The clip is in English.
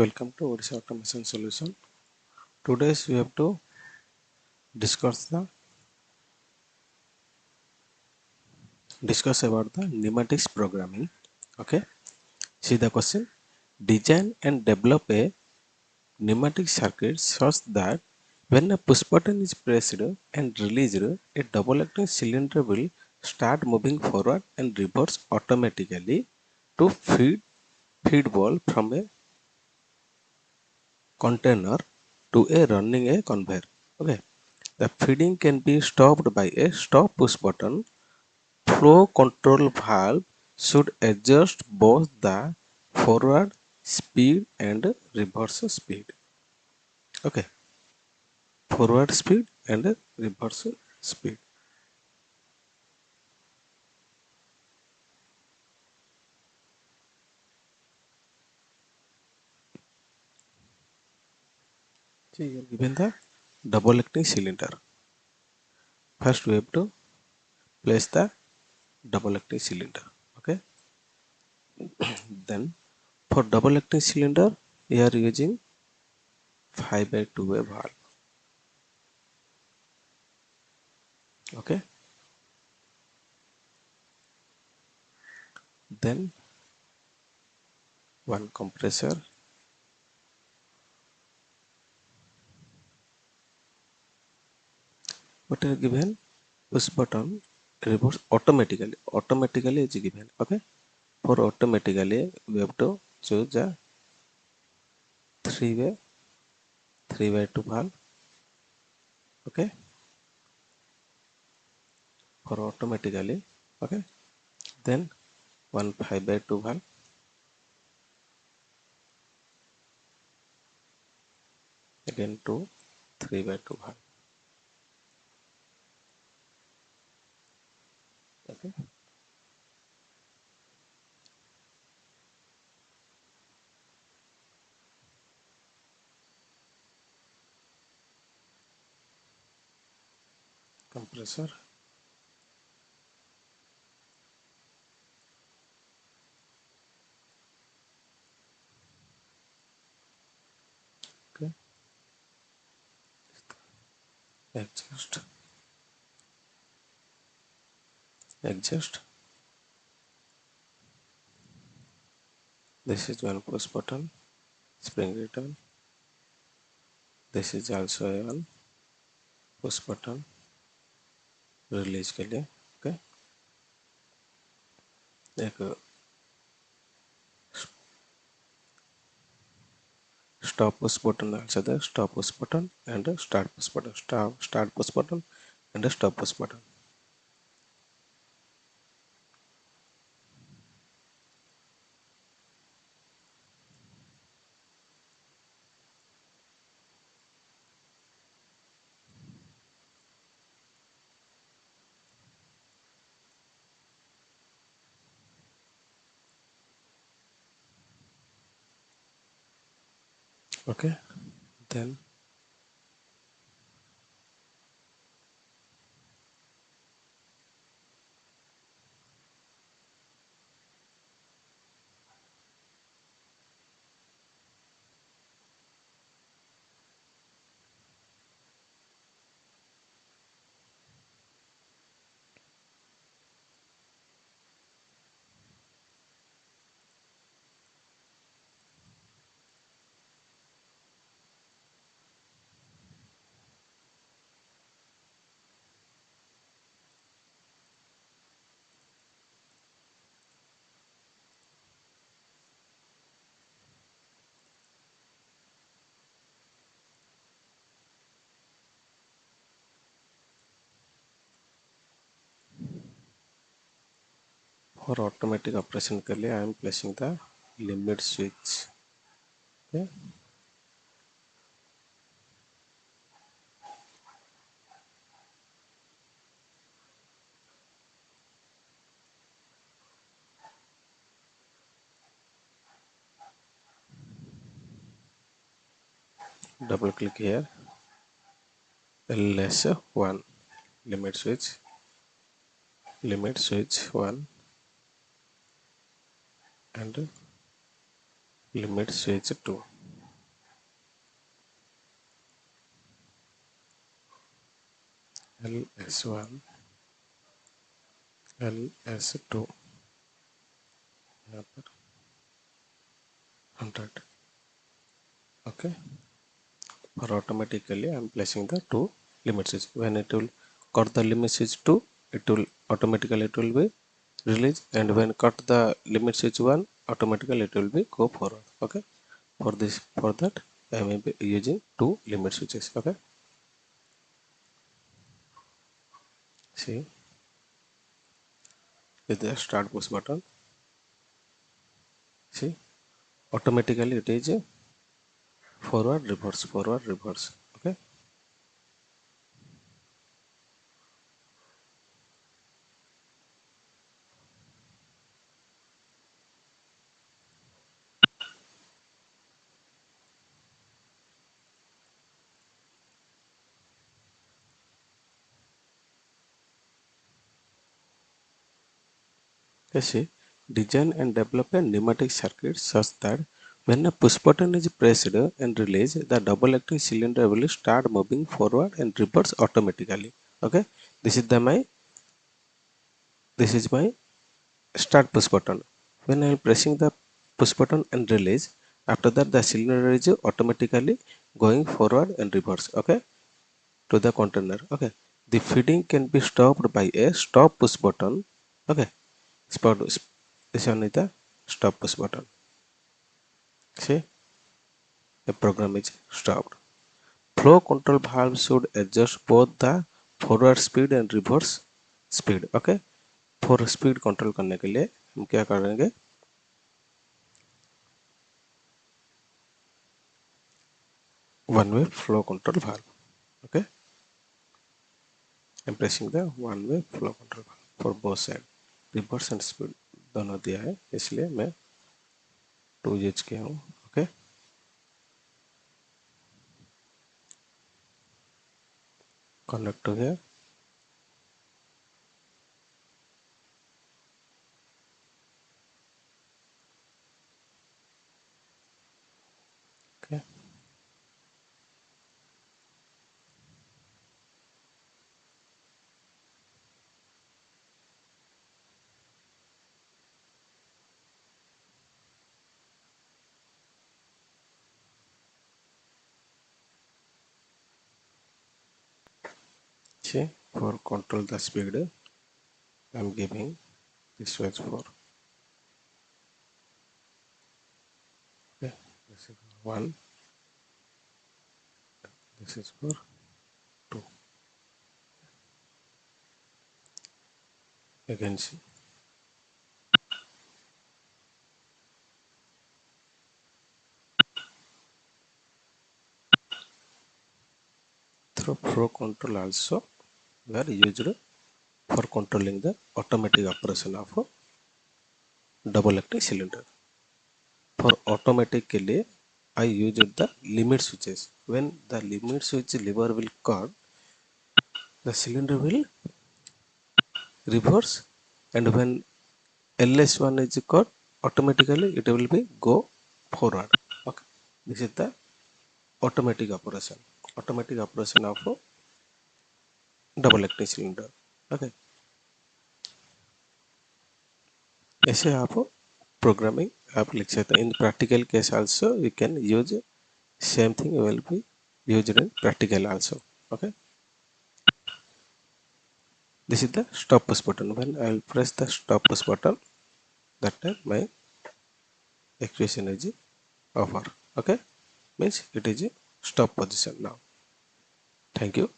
Welcome to Odisha Automation Solution. Today we have to discuss about the pneumatics programming. Okay. See the question. Design and develop a pneumatic circuit such that when a push button is pressed and released, a double acting cylinder will start moving forward and reverse automatically to feed wall from a container to a running a conveyor. Okay. The feeding can be stopped by a stop push button. Flow control valve should adjust both the forward speed and reverse speed. Okay, forward speed and reverse speed. So you are given the double acting cylinder. First we have to place the double acting cylinder. Okay, then for double acting cylinder we are using 5/2 way valve. Okay, then one compressor. What is given? Push button reverse automatically is given. Okay, for automatically we have to choose a three way 3/2 valve. Okay, for automatically. Okay, then one 5/2 valve. Again two 3/2 valve. Okay, compressor. Okay, adjust adjust. This is one push button spring return. This is also a one push button release के लिए. Okay, एक stop push button also there. Stop push button and a start push button. Start push button and a stop push button. Okay, then for automatic operation के लिए I am placing the limit switch. Okay, double click here. LS 1 limit switch 1 and limit switch 2. LS1 LS2 यहाँ पर 100. Okay, for automatically I am placing the two limit switch. When it will cut the limit switch 2, it will automatically it will be release, and when cut the limit switch 1, automatically it will be go forward. Okay, for that I may be using two limit switches. Okay, see with the start push button, see automatically it is forward reverse. Okay, see, design and develop a pneumatic circuit such that when a push button is pressed and released, the double acting cylinder will start moving forward and reverse automatically. Okay, this is my start push button. When I am pressing the push button and release, after that the cylinder is automatically going forward and reverse. Okay, to the container. Okay, the feeding can be stopped by a stop push button. Okay, spot this one is the stop push button. See, the program is stopped. Flow control valve should adjust both the forward speed and reverse speed. Okay, for speed control करने के लिए हम क्या करेंगे, one way flow control valve. Okay, I'm pressing the one way flow control valve for both side, reverse and speed दोनों दिया है, इसलिए मैं 2 यूज किया हूँ. Okay, connect to here. Okay, see, for control the speed I'm giving this was for. Okay, this is for 1, this is for 2. You can see through flow control also we are used for controlling the automatic operation of a double acting cylinder. For automatic के लिए I used the limit switches. When the limit switch lever will cut, the cylinder will reverse, and when LS1 is cut, automatically it will be go forward. Okay, this is the automatic operation. Automatic operation of a double acting cylinder. Okay, ऐसे आप programming आप लिख सकते हैं. In practical case also you can use same thing will be used in practical also. Okay, this is the stop push button. When I will press the stop push button, that time my equation is over. Okay, means it is a stop position now. Thank you.